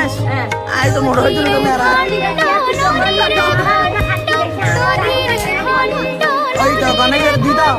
Ganesh I তো মোড় হইছিল তুমি আর ওই তো গণেশের দিদা